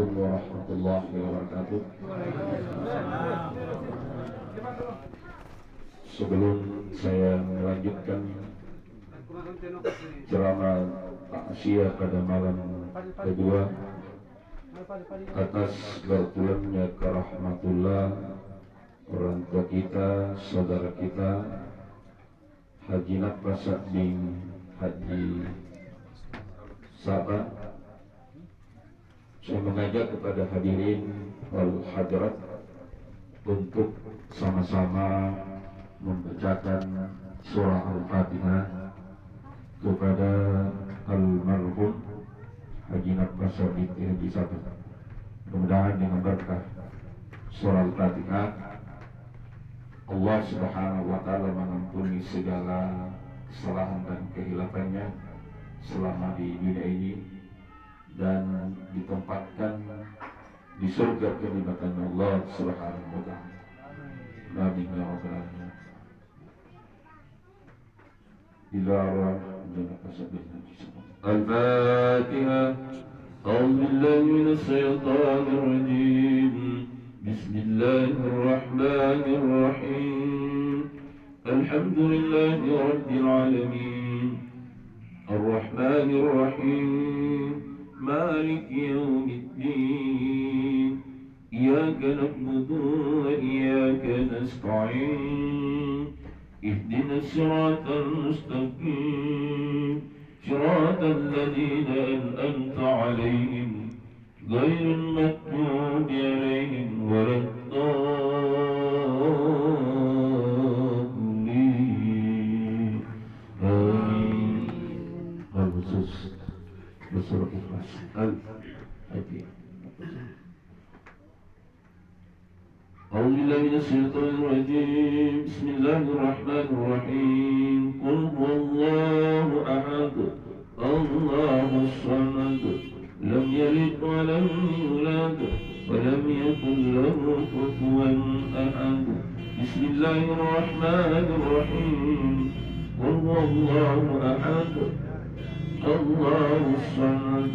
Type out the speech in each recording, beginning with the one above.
Assalamualaikum warahmatullahi wabarakatuh. Sebelum saya melanjutkan ceramah takziah pada malam kedua atas bertulangnya rahmatullah orang tua kita, saudara kita Haji Nafasa bin Haji Sabah, saya mengajak kepada hadirin wal hadirat untuk sama-sama membacakan surah Al-Fatihah kepada almarhum Haji Nafasa bin Haji Sabah. Mudah-mudahan dengan berkah surah Al-Fatihah Allah Subhanahu wa taala mengampuni segala kesalahan dan kehilafannya selama di dunia ini dan ditempatkan di surga kenikmatan Allah Subhanahu wa taala. Amin ya rabbal alamin. Al-Fatihah. A'udzu billahi minasy syaithanir rajim. Bismillahirrahmanirrahim. Alhamdulillahi rabbil alamin. Ar-Rahmanir Rahim. Maliki yaumiddin. Iyyaka na'budu wa iyyaka nasta'in. اهدنا الصراط المستقيم صراط الذين أنعمت عليهم غير المغضوب عليهم ولا الضالين آمين. الخصوص بسورة الإخلاص الفاتحة. أعوذ بالله من الشيطان الرجيم. بسم الله الرحمن الرحيم. قل هو الله أحد الله الصمد لم يلد ولم يولد ولم يكن له كفوا أحد. بسم الله الرحمن الرحيم. قل هو الله أحد الله الصمد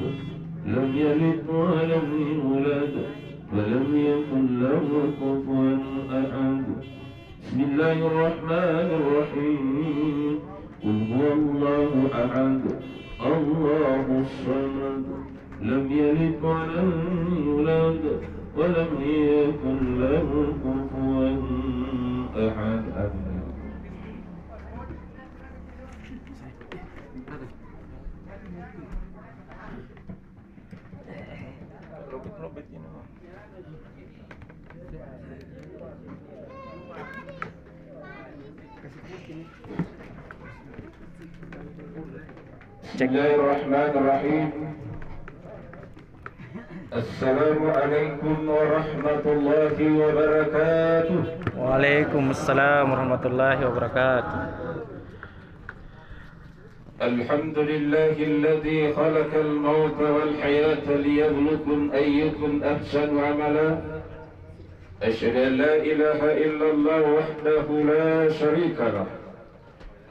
لم يلد ولم يولد ولم يكن له كفوا أحد. بسم الله الرحمن الرحيم. قل هو الله أحد الله الصمد لم يلد ولم يولد ولم يكن له كفوا أحد. Bismillahirrahmanirrahim. Assalamualaikum warahmatullahi wabarakatuh. Waalaikumsalam warahmatullahi wabarakatuh. Alhamdulillahilladzi khalaqal mauta wal hayata liyabluwakum ayyukum ahsanu amala. Asyhadu an la ilaha illallah wahdahu la syarika lah.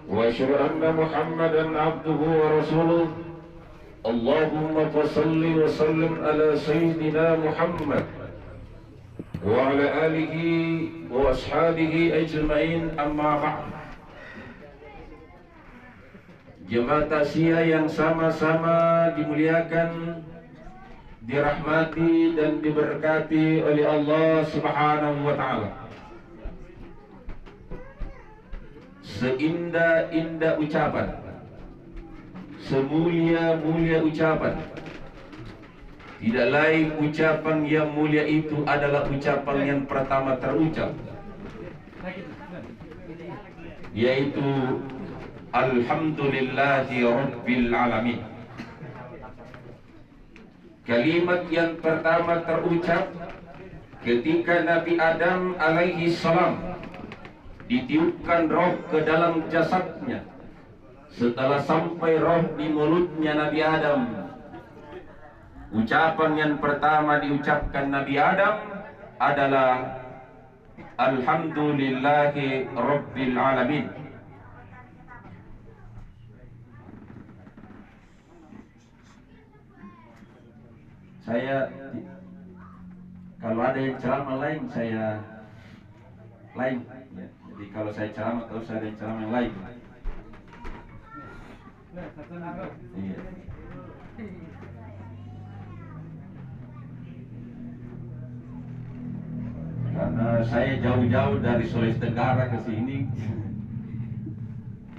وأشهد أن محمدا عبده ورسوله. اللهم صل وسلم على سيدنا محمد وعلى آله وأصحابه أجمعين. أما بعد. Jemaah takziah yang sama-sama dimuliakan, dirahmati dan diberkati oleh Allah Subhanahu wa taala. Seindah-indah ucapan, semulia-mulia ucapan, tidak lain ucapan yang mulia itu adalah ucapan yang pertama terucap, yaitu Alhamdulillahi Rabbil Alamin. Kalimat yang pertama terucap ketika Nabi Adam alaihi salam ditiupkan roh ke dalam jasadnya. Setelah sampai roh di mulutnya Nabi Adam, ucapan yang pertama diucapkan Nabi Adam adalah Alhamdulillahi Rabbil Alamin. Saya Kalau ada yang ceramah lain, saya lain. Ya. Jadi kalau saya ceramah, terus ada yang ceramah yang lain. Iya. Karena saya jauh-jauh dari Sulawesi Tenggara ke sini.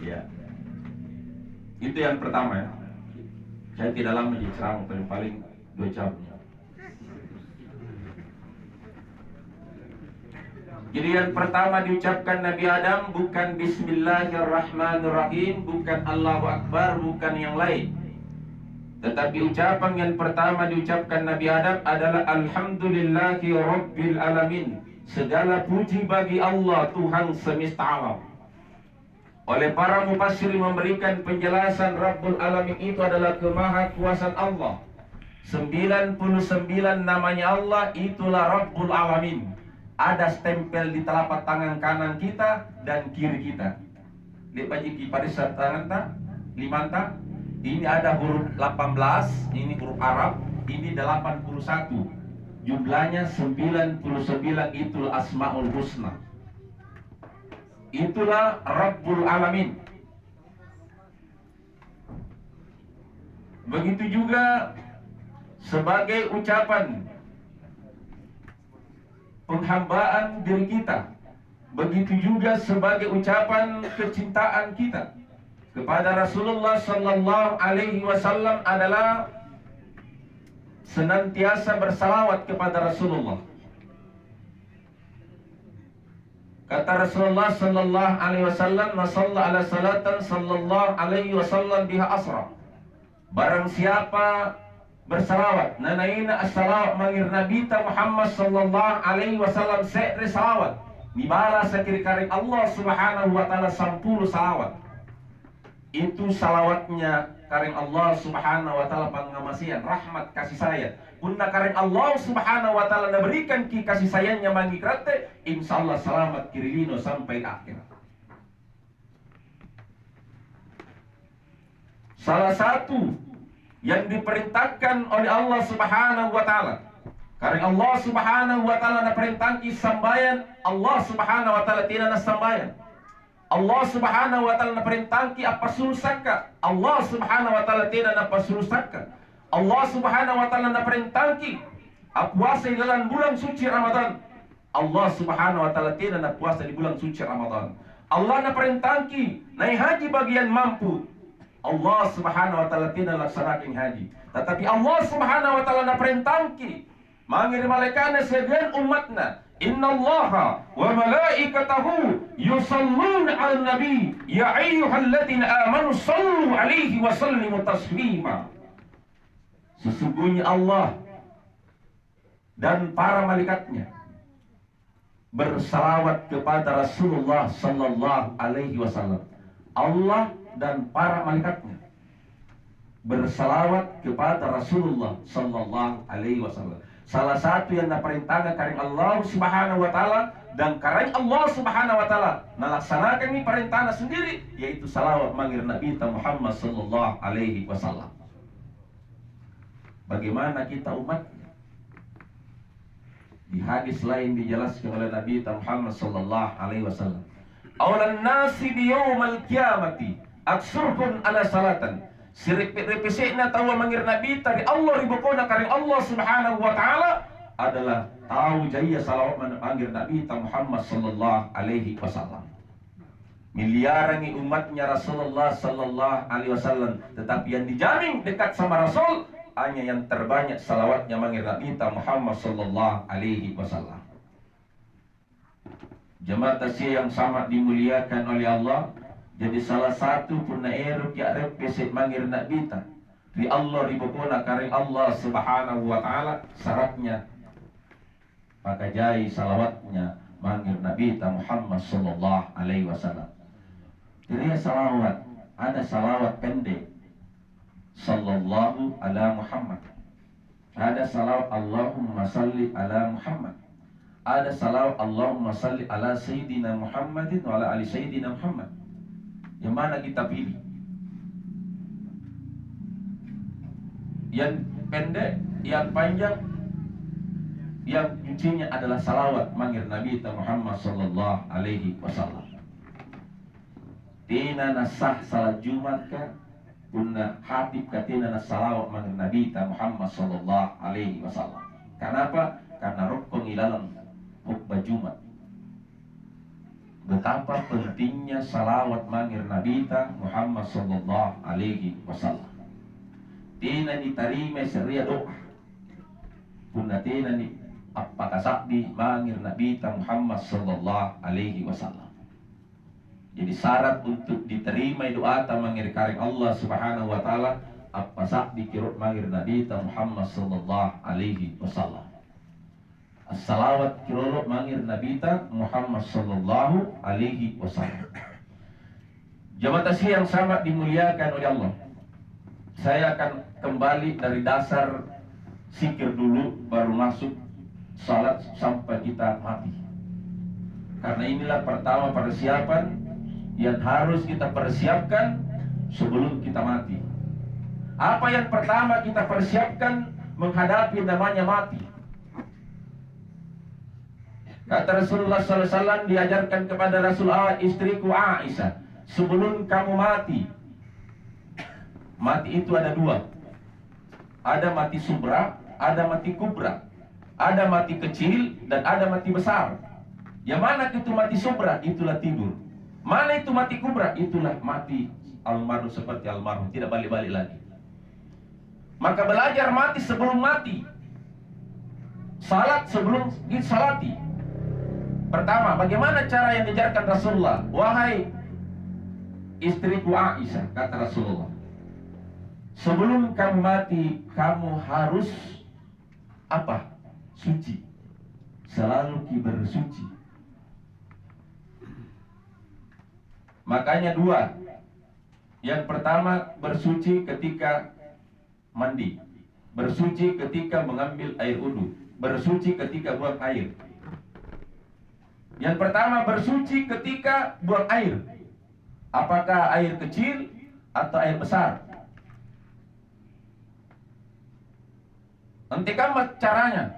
Ya. Itu yang pertama ya. Saya tidak lama di ceramah, paling 2 jam. Jadi yang pertama diucapkan Nabi Adam bukan Bismillahirrahmanirrahim, bukan Allahu Akbar, bukan yang lain. Tetapi ucapan yang pertama diucapkan Nabi Adam adalah Alhamdulillahi Rabbil Alamin. Segala puji bagi Allah, Tuhan semesta alam. Oleh para mufassir memberikan penjelasan Rabbul Alamin itu adalah kemahakuasaan Allah. 99 namanya Allah, itulah Rabbul Alamin. Ada stempel di telapak tangan kanan kita dan kiri kita. Lihat bagi pada tangan tak, 5 tak. Ini ada huruf 18, ini huruf Arab, ini 81. Jumlahnya 99, itulah Asmaul Husna. Itulah Rabbul Alamin. Begitu juga sebagai ucapan penghambaan diri kita, begitu juga sebagai ucapan kecintaan kita kepada Rasulullah Sallallahu Alaihi Wasallam adalah senantiasa bersalawat kepada Rasulullah. Kata Rasulullah Sallallahu Alaihi Wasallam, "Nasalla ala salatan Sallallahu Alaihi Wasallam biha asra." Barang siapa bersalawat, nanaina as-salawat mangir Nabi Muhammad Sallallahu Alaihi Wasallam sekre salawat, nibala sekiri karing Allah Subhanahu Wa Taala 10 salawat. Itu salawatnya karing Allah Subhanahu Wa Taala pangamasian, rahmat kasih sayang. Punna karing Allah Subhanahu Wa Taala berikan ki kasih sayangnya mangikrate, insyaallah selamat kirilino sampai akhir. Salah satu yang diperintahkan oleh Allah Subhanahu Wa Taala, karena Allah Subhanahu Wa Taala na perintahki sambayan, Allah Subhanahu Wa Taala tidak na sambayan. Allah Subhanahu Wa Taala na perintahki apa sulusaka, Allah Subhanahu Wa Taala tidak na pasulusaka. Allah Subhanahu Wa Taala na perintahki puasa di dalam bulan suci Ramadan, Allah Subhanahu Wa Taala tidak na puasa di bulan suci Ramadan. Allah na perintahki naik haji bagian mampu, Allah Subhanahu Wa Taala tidak laksanakan haji. Tetapi Allah Subhanahu Wa Taala na perintahki mangir malaikana sebagian umatna, innallaha wa malaikatahu yusalluna 'alan nabi ya ayyuhalladzina amanu sallu 'alaihi wa sallimu taslima. Sesungguhnya Allah dan para malaikatnya bersalawat kepada Rasulullah Sallallahu Alaihi Wasallam. Allah dan para malaikatnya bersalawat kepada Rasulullah Sallallahu Alaihi Wasallam. Salah satu yang diperintahkan karena Allah Subhanahu Wa Taala dan karena Allah Subhanahu Wa Taala melaksanakan ini perintahnya sendiri, yaitu salawat mangir Nabi Muhammad Sallallahu Alaihi Wasallam. Bagaimana kita umatnya? Di hadis lain dijelaskan oleh Nabi Muhammad Sallallahu Alaihi Wasallam, awalan nasi di yaumal kiamati aksurkun ala salatan. Sirip-ripisina tawa mangir Nabi dari Allah ribukuna karena Allah Subhanahu Wa Taala adalah tahu jaya salawat mangir Nabi Muhammad Sallallahu Alaihi Wasallam. Miliaran umatnya Rasulullah Sallallahu Alaihi Wasallam, tetapi yang dijamin dekat sama Rasul hanya yang terbanyak salawatnya mangir Nabi Muhammad Sallallahu Alaihi Wasallam. Jemaat tasya yang sangat dimuliakan oleh Allah, jadi salah satu puna eruk ya repesek mangir Nabi di Allah ribukuna kareng Allah Subhanahu Wa Taala syaratnya pakajai salawatnya mangir Nabi Muhammad Sallallahu Alaihi Wasallam. Jadi salawat ada salawat pendek, Sallallahu ala Muhammad. Ada salawat Allahumma salli ala Muhammad. Ada salawat Allahumma salli ala Sayyidina Muhammadin wa ala ali Sayyidina Muhammad. Yang mana kita pilih? Yang pendek, yang panjang? yang kuncinya adalah salawat mangir Nabi Muhammad sallallahu alaihi wasallam. Tina nasah salat Jumat ka punna hatib ka tina salawat mangir Nabi Muhammad sallallahu alaihi wasallam. Kenapa? Karena rukun ilalang khutbah Jumat. Betapa pentingnya salawat mangir Nabi Muhammad sallallahu alaihi wasallam. Tina diterima seria doa. Punna tina ni apakah sabdi mangir Nabi Muhammad sallallahu alaihi wasallam. Jadi syarat untuk diterima doa mangir karing Allah Subhanahu wa taala apa sabdi kirut mangir Nabi Muhammad sallallahu alaihi wasallam. As-salawat kirut mangir Nabi Muhammad sallallahu alaihi wasallam. Jamaah yang sangat dimuliakan oleh Allah. Saya akan kembali dari dasar zikir dulu baru masuk salat sampai kita mati. Karena inilah pertama persiapan yang harus kita persiapkan sebelum kita mati. Apa yang pertama kita persiapkan menghadapi namanya mati? Kata Rasulullah SAW diajarkan kepada Rasulullah istriku Aisyah, sebelum kamu mati, mati itu ada dua. Ada mati subra, ada mati kubra. Ada mati kecil dan ada mati besar. Yang mana itu mati subra? Itulah tidur. Mana itu mati kubra? Itulah mati almarhum seperti almarhum, tidak balik-balik lagi. Maka belajar mati sebelum mati. Salat sebelum disalati. Pertama, bagaimana cara yang diajarkan Rasulullah? Wahai istriku Aisyah, kata Rasulullah, sebelum kamu mati, kamu harus apa? Suci. Selalu bersuci. Makanya dua. Yang pertama bersuci ketika mandi, bersuci ketika mengambil air wudu, bersuci ketika buang air. Yang pertama bersuci ketika buang air. Apakah air kecil atau air besar? Hentikan caranya.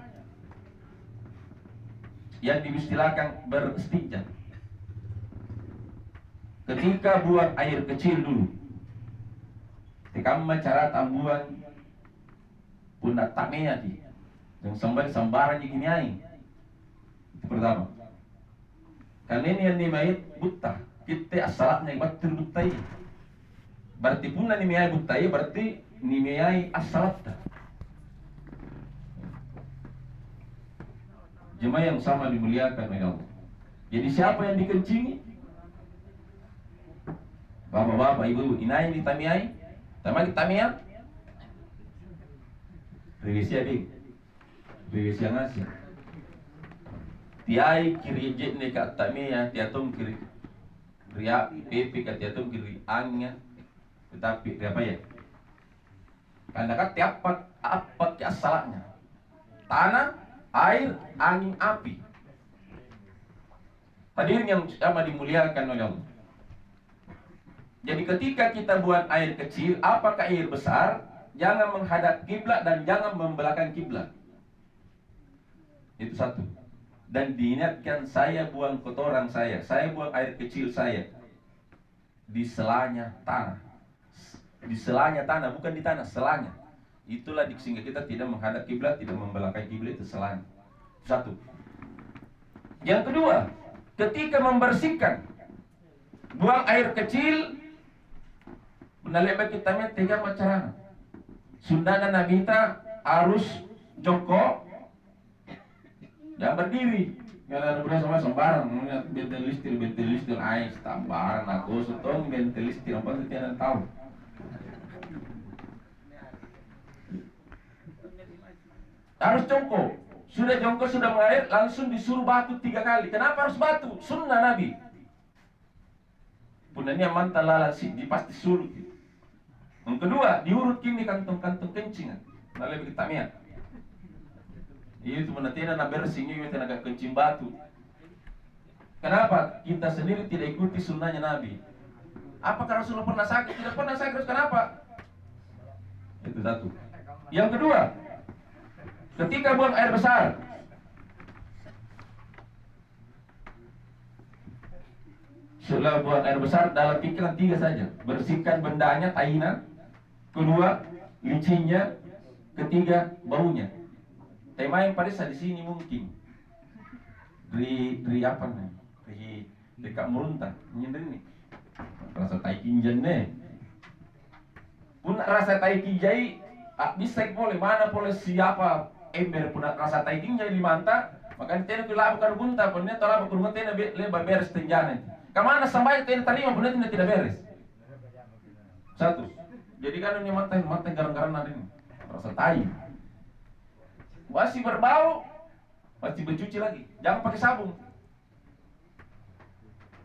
Yang diistilahkan beristinja. Ketika buang air kecil dulu. Ketika cara tambuhan pundak takmenya di. Yang sembaran gini ai. Itu pertama. Karena ini yang dimait buta. Kita asalnya betul butai. Berarti punna nimai butai berarti nimai asalata. Jemaah yang sama dimuliakan oleh Allah. Jadi siapa yang dikencingi? Bapak-bapak, ibu-ibu, inai ditamiai, tamai tamia. Revisi abing, revisi yang ngasih. Tiai kiri jet ni kat tamia, tiatum kiri ria pipi kat tiatum kiri angnya. Tetapi apa ya? Karena kan tiap apa asalnya? Tanah, air, angin, api. Hadirin yang sama dimuliakan oleh Allah. Jadi ketika kita buat air kecil, apakah air besar, jangan menghadap kiblat dan jangan membelakang kiblat. Itu satu. Dan diingatkan saya buang kotoran saya buang air kecil saya di selanya tanah. Di selanya tanah, bukan di tanah, selanya. Itulah sehingga kita tidak menghadap kiblat, tidak membelakangi kiblat, itu selanya. Satu. Yang kedua, ketika membersihkan, buang air kecil, menaleba kita tiga macam. Sundana Nabi ta harus jongkok, jangan berdiri. Kalau ada beras sama sembarang, bentelistil, ais, tambaran aku setong bentelistil apa itu tidak tahu. Harus jongkok. Sudah jongkok, sudah mengalir, langsung disuruh batu 3 kali. Kenapa harus batu? Sunnah Nabi. Punanya mantan lalasi, pasti suruh. Yang kedua, diurut kini kantong-kantong kencing. Lalu kita miat. Itu menatina na bersih, itu tenaga kencing batu. Kenapa? Kita sendiri tidak ikuti sunnahnya Nabi. Apakah Rasulullah pernah sakit? Tidak pernah sakit. Kenapa? Itu satu. Yang kedua, ketika buang air besar, Sudah buat air besar, dalam pikiran 3 saja. Bersihkan bendanya, tainan. Kedua, licinnya. Ketiga, baunya. Tema yang pada di sini mungkin. Dari apa nih? Dari dekat meruntah. Ini rasa tai kinjan nih. Pun rasa tai kinjai bisa boleh mana boleh siapa ember pun rasa tai kinjai di manta. Makanya tena kula bukan gunta pun dia tola bukan gunta tena lebar beres tenjana. Kamana sampai tena terima pun tidak beres. Satu. Jadi kan ini mata garang-garang ada ini. Rasa tai. Masih berbau, masih bercuci lagi. Jangan pakai sabun.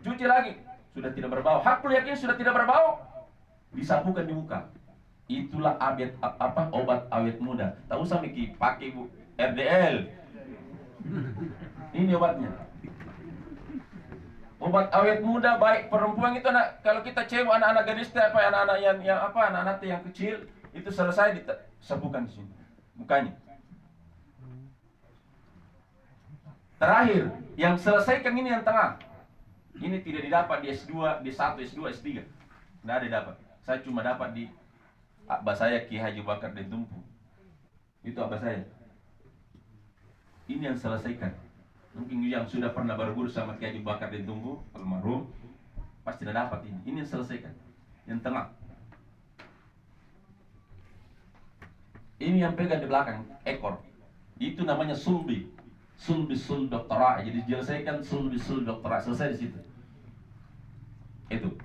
Cuci lagi, sudah tidak berbau. Hakul yakin sudah tidak berbau, disapukan di muka. Itulah obat awet muda. Tak usah pakai Bu RDL. Ini obatnya. Obat awet muda baik perempuan itu kalau kita cewek anak-anak gadis anak-anak anak-anak yang kecil itu selesai disapukan di sini mukanya. Terakhir, yang selesaikan ini yang tengah. Ini tidak didapat di S2, D1, S2, S3. Tidak ada dapat. Saya cuma dapat di abah saya Ki Haji Bakar Den Tumpu. Itu abah saya. Ini yang selesaikan. Mungkin yang sudah pernah berguru sama Ki Haji Bakar Den Tumpu, almarhum, pasti tidak dapat ini. Ini yang selesaikan. Yang tengah. Ini yang pegang di belakang, ekor. Itu namanya sulbi. Sul doktora, jadi diselesaikan sul doktora, selesai di situ. Itu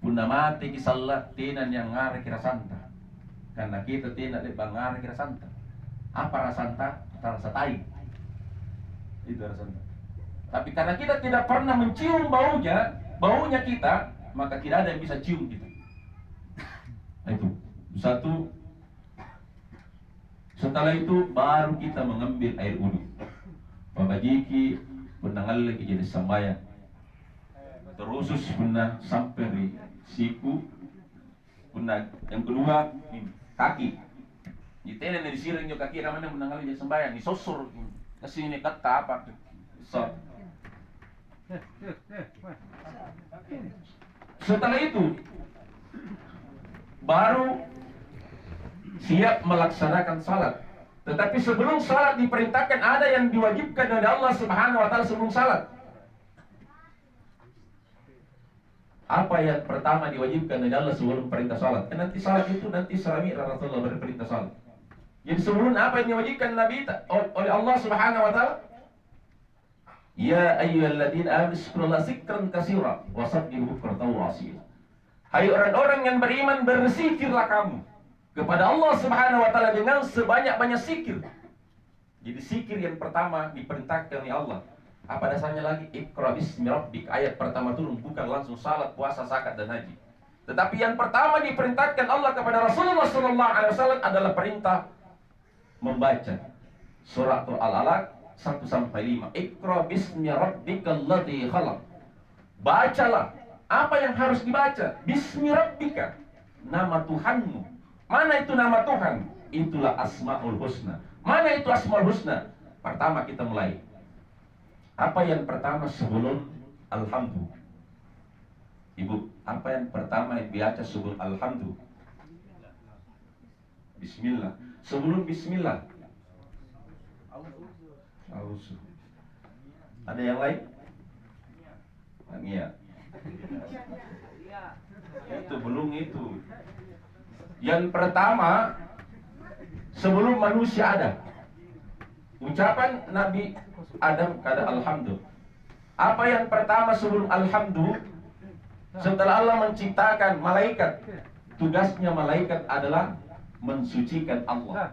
puna mati kisah tinan yang ngare kira santa, karena kita tidak lebang ngare kira santa. Apa rasanta? Rasa tai. Itu rasanta. Tapi karena kita tidak pernah mencium baunya kita, maka tidak ada yang bisa cium kita. Itu satu. Setelah itu baru kita mengambil air wudhu. Pabajiki penangal lagi jadi sambayang. Terusus pernah sampai di siku. Pernah yang kedua ini, kaki. Di tenen di sireng juga kaki namanya penangal jadi sambayang. Di sosor kasih ini kata apa? So. Setelah itu baru siap melaksanakan salat. Tetapi sebelum salat diperintahkan ada yang diwajibkan oleh Allah Subhanahu wa taala sebelum salat. Apa yang pertama diwajibkan oleh Allah sebelum perintah salat? Nanti salat itu nanti salami Rasulullah berperintah salat. Jadi sebelum apa yang diwajibkan Nabi oleh Allah Subhanahu wa taala? Ya ayyuhalladzina amanu zkurullaha dzikran katsira wa sabbihu bukratan wa asila. Hai orang-orang yang beriman, berzikirlah kamu kepada Allah Subhanahu wa taala dengan sebanyak-banyak zikir. Jadi zikir yang pertama diperintahkan oleh Allah. Apa dasarnya lagi? Iqra bismi rabbik. Ayat pertama turun bukan langsung salat, puasa, zakat dan haji. Tetapi yang pertama diperintahkan Allah kepada Rasulullah sallallahu alaihi wasallam adalah perintah membaca surat Al-Alaq 1 sampai 5. Iqra bismi rabbikal ladzi khalaq. Bacalah apa yang harus dibaca. Bismi rabbika, nama Tuhanmu. Mana itu nama Tuhan? Itulah Asmaul Husna. Mana itu Asmaul Husna? Pertama kita mulai. Apa yang pertama sebelum Alhamdu? Ibu, apa yang pertama yang dibaca sebelum Alhamdu? Bismillah. Sebelum Bismillah. Auzu. Ada yang lain? Iya. Itu belum itu. Yang pertama sebelum manusia ada ucapan Nabi Adam kada alhamdu. Apa yang pertama sebelum alhamdu? Setelah Allah menciptakan malaikat, tugasnya malaikat adalah mensucikan Allah.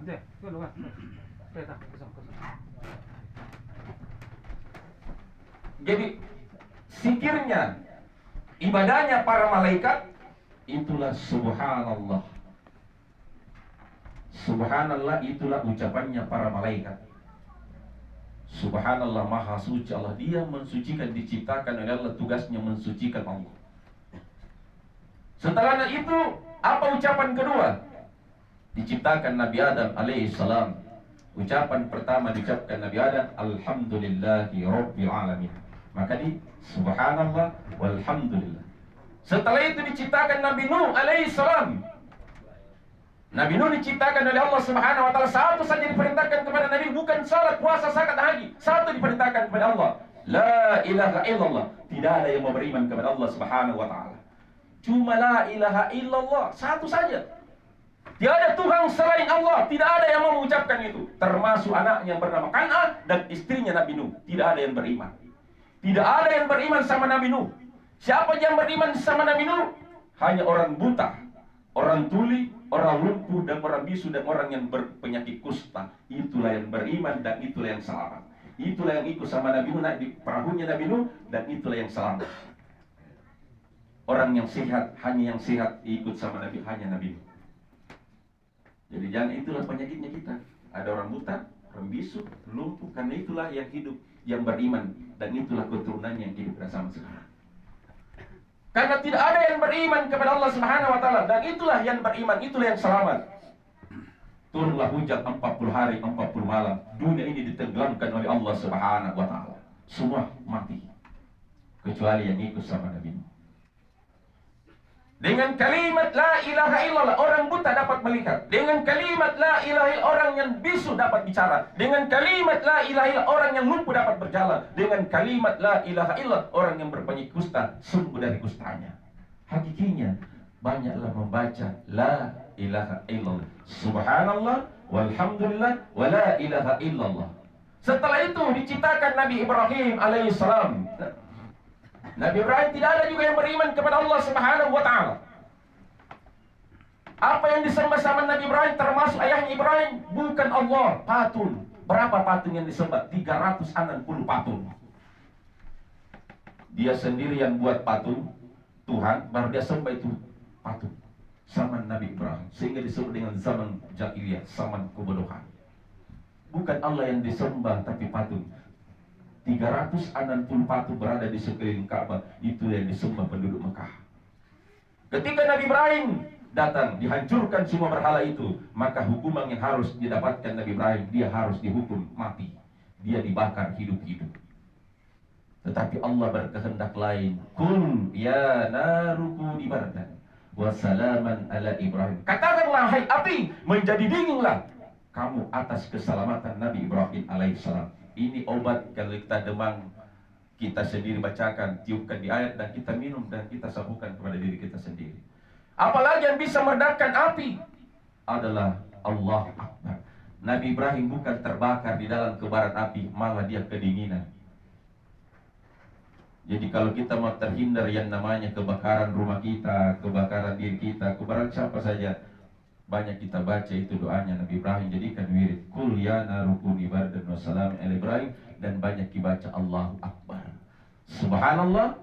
Jadi zikirnya, ibadahnya para malaikat itulah subhanallah. Subhanallah itulah ucapannya para malaikat. Subhanallah, maha suci Allah. Dia mensucikan, diciptakan oleh Allah, tugasnya mensucikan Allah. Setelah itu, apa ucapan kedua? Diciptakan Nabi Adam alaihissalam. Ucapan pertama diucapkan Nabi Adam, alhamdulillahi rabbil alamin. Maka di subhanallah walhamdulillah. Setelah itu diciptakan Nabi Nuh alaihi salam. Nabi Nuh diciptakan oleh Allah Subhanahu wa taala, satu saja diperintahkan kepada Nabi, bukan salat, puasa, zakat, haji. Satu diperintahkan kepada Allah, la ilaha illallah. Tidak ada yang mau beriman kepada Allah Subhanahu wa taala. Cuma la ilaha illallah, satu saja. Tiada Tuhan selain Allah, tidak ada yang mau mengucapkan itu. Termasuk anaknya yang bernama Kan'an dan istrinya Nabi Nuh. Tidak ada yang beriman. Tidak ada yang beriman sama Nabi Nuh. Siapa yang beriman sama Nabi Nuh? Hanya orang buta, orang tuli, orang lumpuh, dan orang bisu, dan orang yang berpenyakit kusta. Itulah yang beriman dan itulah yang selamat. Itulah yang ikut sama Nabi Nuh di perahunya Nabi Nuh, dan itulah yang selamat. Orang yang sehat, hanya yang sehat ikut sama Nabi, hanya Nabi Nuh. Jadi jangan, itulah penyakitnya kita. Ada orang buta, orang bisu, lumpuh, karena itulah yang hidup, yang beriman, dan itulah keturunannya yang hidup bersama sekarang. Karena tidak ada yang beriman kepada Allah Subhanahu wa taala, dan itulah yang beriman, itulah yang selamat. Turunlah hujan 40 hari 40 malam. Dunia ini ditenggelamkan oleh Allah Subhanahu wa taala. Semua mati kecuali yang ikut sama Nabi Nuh. Dengan kalimat la ilaha illallah orang buta dapat melihat. Dengan kalimat la ilaha illallah orang yang bisu dapat bicara. Dengan kalimat la ilaha illallah orang yang lumpuh dapat berjalan. Dengan kalimat la ilaha illallah orang yang berpenyakit kusta sembuh dari kustanya. Hakikinya banyaklah membaca la ilaha illallah, subhanallah walhamdulillah wa la ilaha illallah. Setelah itu diciptakan Nabi Ibrahim alaihissalam. Nabi Ibrahim tidak ada juga yang beriman kepada Allah Subhanahu wa taala. Apa yang disembah sama Nabi Ibrahim, termasuk ayahnya Ibrahim, bukan Allah, patung. Berapa patung yang disembah? 360 patung. Dia sendiri yang buat patung Tuhan, baru dia sembah itu patung. Zaman Nabi Ibrahim, sehingga disebut dengan zaman jahiliyah, zaman kebodohan. Bukan Allah yang disembah, tapi patung. 360 patung berada di sekeliling Ka'bah, itu yang disembah penduduk Mekah. Ketika Nabi Ibrahim datang, dihancurkan semua berhala itu, maka hukuman yang harus didapatkan Nabi Ibrahim, dia harus dihukum mati. Dia dibakar hidup-hidup. Tetapi Allah berkehendak lain. Kul ya narukuni bardan wa salaman ala Ibrahim. Katakanlah hai api, menjadi dinginlah kamu atas keselamatan Nabi Ibrahim alaihissalam. Ini obat kalau kita demam, kita sendiri bacakan, tiupkan di ayat, dan kita minum, dan kita sabukan kepada diri kita sendiri. Apalagi yang bisa meredamkan api adalah Allah Akbar. Nabi Ibrahim bukan terbakar di dalam kebaran api, malah dia kedinginan. Jadi kalau kita mau terhindar yang namanya kebakaran rumah kita, kebakaran diri kita, kebakaran siapa saja, banyak kita baca itu doanya Nabi Ibrahim, jadikan wirid. Kul ya narukuni bardan wa salam ala Ibrahim, dan banyak dibaca Allahu Akbar. Subhanallah,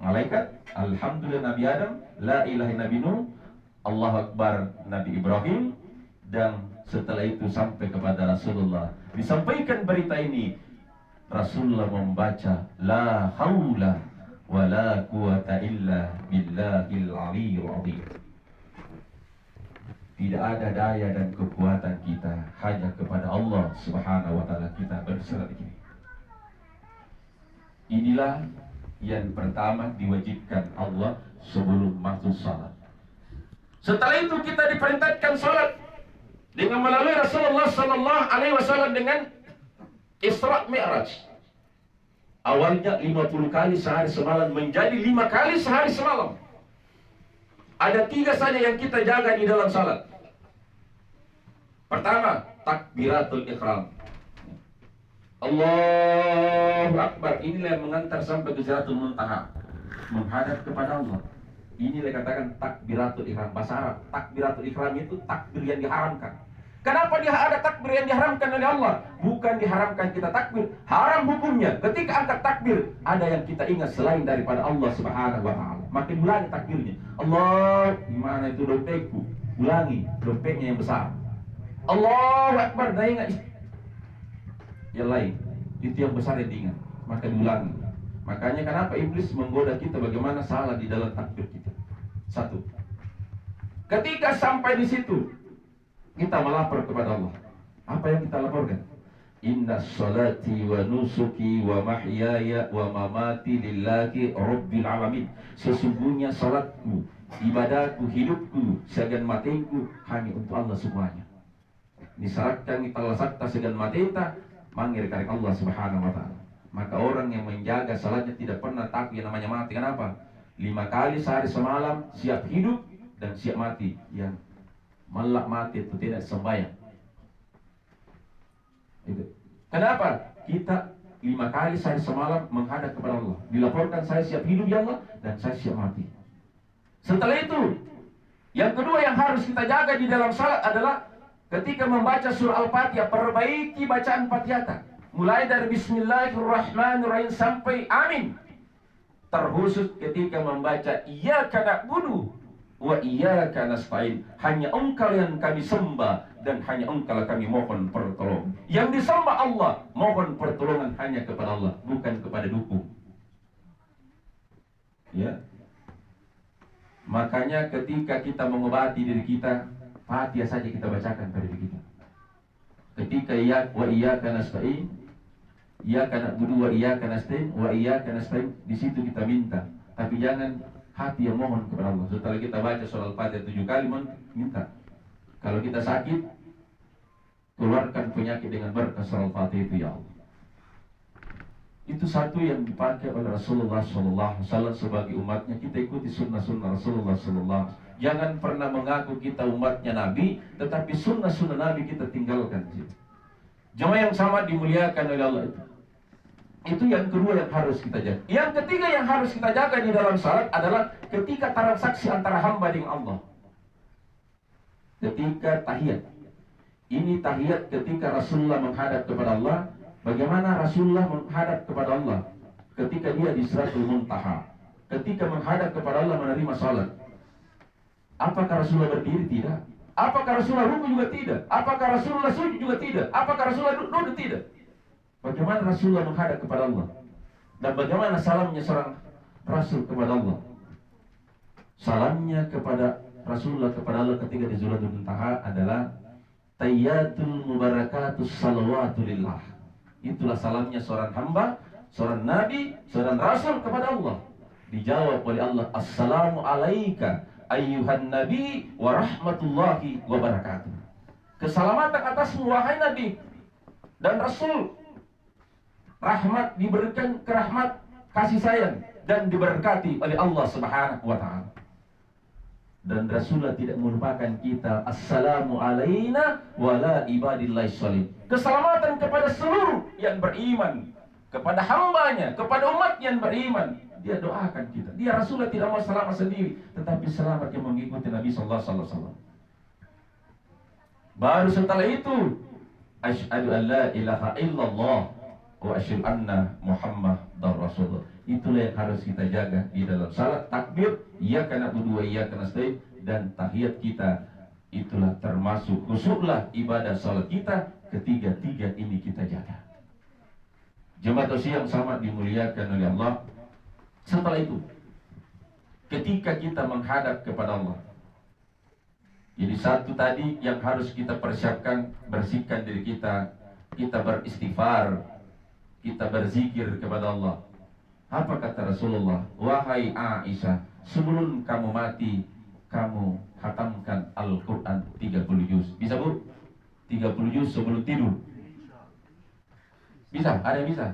malaikat, alhamdulillah Nabi Adam, la ilaha Nabi Nuh, Allahu Akbar Nabi Ibrahim, dan setelah itu sampai kepada Rasulullah. Disampaikan berita ini, Rasulullah membaca la haula wa la quwata illa billahil aliyyil azim. Tidak ada daya dan kekuatan kita, hanya kepada Allah Subhanahu wa taala kita berserah diri. Inilah yang pertama diwajibkan Allah sebelum masuk salat. Setelah itu kita diperintahkan salat dengan melalui Rasulullah sallallahu alaihi wasallam dengan Isra Mi'raj. Awalnya 50 kali sehari semalam menjadi 5 kali sehari semalam. Ada 3 saja yang kita jaga di dalam salat. Pertama, takbiratul ihram. Allahu Akbar. Inilah yang mengantar sampai ke Sidratul Muntaha, menghadap kepada Allah. Inilah katakan takbiratul ihram. Bahasa Arab, takbiratul ihram itu takbir yang diharamkan. Kenapa dia ada takbir yang diharamkan oleh Allah? Bukan diharamkan kita takbir, haram hukumnya. Ketika angkat takbir, ada yang kita ingat selain daripada Allah Subhanahu wa taala. Makin ulangi takbirnya. Allah, gimana itu dompetku? Ulangi, dompetnya yang besar. Allahu Akbar, dah ingat yang lain, itu yang besar yang diingat, maka diulangi. Makanya kenapa iblis menggoda kita bagaimana salah di dalam takbir kita. Satu, ketika sampai di situ, kita melapor kepada Allah. Apa yang kita laporkan? Inna salati wa nusuki wa mahyaya wa mamati lillahi rabbil alamin. Sesungguhnya salatku, ibadahku, hidupku, segan matiku hanya untuk Allah semuanya. Disaratkan kita sakta segan matita mangir karek Allah subhanahu wa ta'ala. Maka orang yang menjaga salatnya tidak pernah takut yang namanya mati. Kenapa? 5 kali sehari semalam siap hidup dan siap mati. Yang melak mati itu tidak sembahyang. Itu. Kenapa? Kita 5 kali sehari semalam menghadap kepada Allah. Dilaporkan saya siap hidup ya Allah dan saya siap mati. Setelah itu, yang kedua yang harus kita jaga di dalam salat adalah ketika membaca surah Al-Fatihah, perbaiki bacaan Fatihah. Mulai dari Bismillahirrahmanirrahim sampai Amin. Terkhusus ketika membaca Iyyaka na'budu wa iyyaka nasta'in. Hanya Engkau yang kami sembah dan hanya Engkau kami mohon pertolongan. Yang disembah Allah, mohon pertolongan hanya kepada Allah, bukan kepada dukun. Ya. Makanya ketika kita mengobati diri kita, Fatihah saja kita bacakan pada diri kita. Ketika wa iyyaka nasta'in, iyyaka na'budu wa iyyaka nasta'in, wa iyyaka nasta'in, di situ kita minta. Tapi jangan hati yang mohon kepada Allah. Setelah kita baca surah Al-Fatihah 7 kali minta. Kalau kita sakit, keluarkan penyakit dengan berkah surah Al-Fatihah itu ya Allah. Itu satu yang dipakai oleh Rasulullah SAW sebagai umatnya. Kita ikuti sunnah-sunnah Rasulullah SAW. Jangan pernah mengaku kita umatnya Nabi, tetapi sunnah-sunnah Nabi kita tinggalkan. Jemaah yang sama dimuliakan oleh Allah itu. Itu yang kedua yang harus kita jaga. Yang ketiga yang harus kita jaga di dalam salat adalah ketika transaksi antara hamba dengan Allah. Ketika tahiyat. Ini tahiyat ketika Rasulullah menghadap kepada Allah. Bagaimana Rasulullah menghadap kepada Allah? Ketika dia di Sidratul Muntaha. Ketika menghadap kepada Allah menerima salat. Apakah Rasulullah berdiri? Tidak. Apakah Rasulullah ruku juga tidak? Apakah Rasulullah sujud juga tidak? Apakah Rasulullah duduk tidak? Bagaimana Rasulullah menghadap kepada Allah? Dan bagaimana salamnya seorang Rasul kepada Allah? Salamnya kepada Rasulullah kepada Allah ketika di Sidratul Muntaha adalah Tayyatul mubarakatus salawatulillah. Itulah salamnya seorang hamba, seorang nabi, seorang rasul kepada Allah. Dijawab oleh Allah, Assalamu alaika ayyuhan nabi wa rahmatullahi wa barakatuh. Keselamatan atasmu wahai nabi dan rasul. Rahmat diberikan ke rahmat, kasih sayang dan diberkati oleh Allah Subhanahu wa ta'ala. Dan Rasulullah tidak melupakan kita, Assalamu alaina wa la ibadillahi sholih. Keselamatan kepada seluruh yang beriman, kepada hambanya, kepada umat yang beriman. Dia doakan kita. Dia Rasulullah tidak mau selamat sendiri, tetapi selamat yang mengikuti Nabi sallallahu alaihi wasallam. Baru setelah itu, asyhadu an la ilaha illallah wa asyhadu anna Muhammadar Rasulullah. Itulah yang harus kita jaga di dalam salat. Takbir, iyyaka na'budu wa iyyaka nasta'in, dan tahiyat kita. Itulah termasuk khusyuklah ibadah salat kita. Ketiga-tiga ini kita jaga. Jemaah yang sama dimuliakan oleh Allah. Setelah itu, ketika kita menghadap kepada Allah, jadi satu tadi yang harus kita persiapkan, bersihkan diri kita. Kita beristighfar, kita berzikir kepada Allah. Apa kata Rasulullah? Wahai Aisyah, sebelum kamu mati, kamu khatamkan Al-Quran 30 juz. Bisa bu? 30 juz sebelum tidur. Bisa? Ada yang bisa?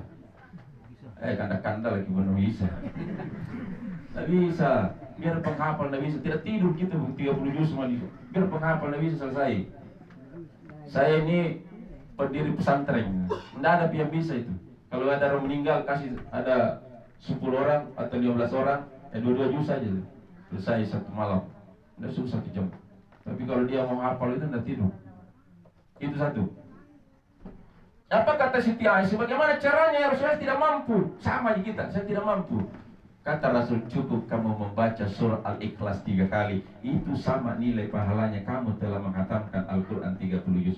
Kanda-kanda lagi belum bisa. Tidak bisa. Biar penghafal tidak bisa. Tidak tidur gitu 30 juz semua itu. Biar penghafal tidak bisa selesai. Saya ini pendiri pesantren. Tidak ada yang bisa itu. Kalau ada orang meninggal, kasih ada 10 orang atau 15 orang, 2 juz saja selesai satu malam. Tidak susah 1 jam. Tapi kalau dia mau hafal itu tidak tidur. Itu satu. Apa kata Siti Aisyah? Bagaimana caranya? Rasulullah tidak mampu. Sama kita, saya tidak mampu. Kata Rasul, cukup kamu membaca surah Al-Ikhlas 3 kali. Itu sama nilai pahalanya kamu telah menghatamkan Al-Quran 30 juz.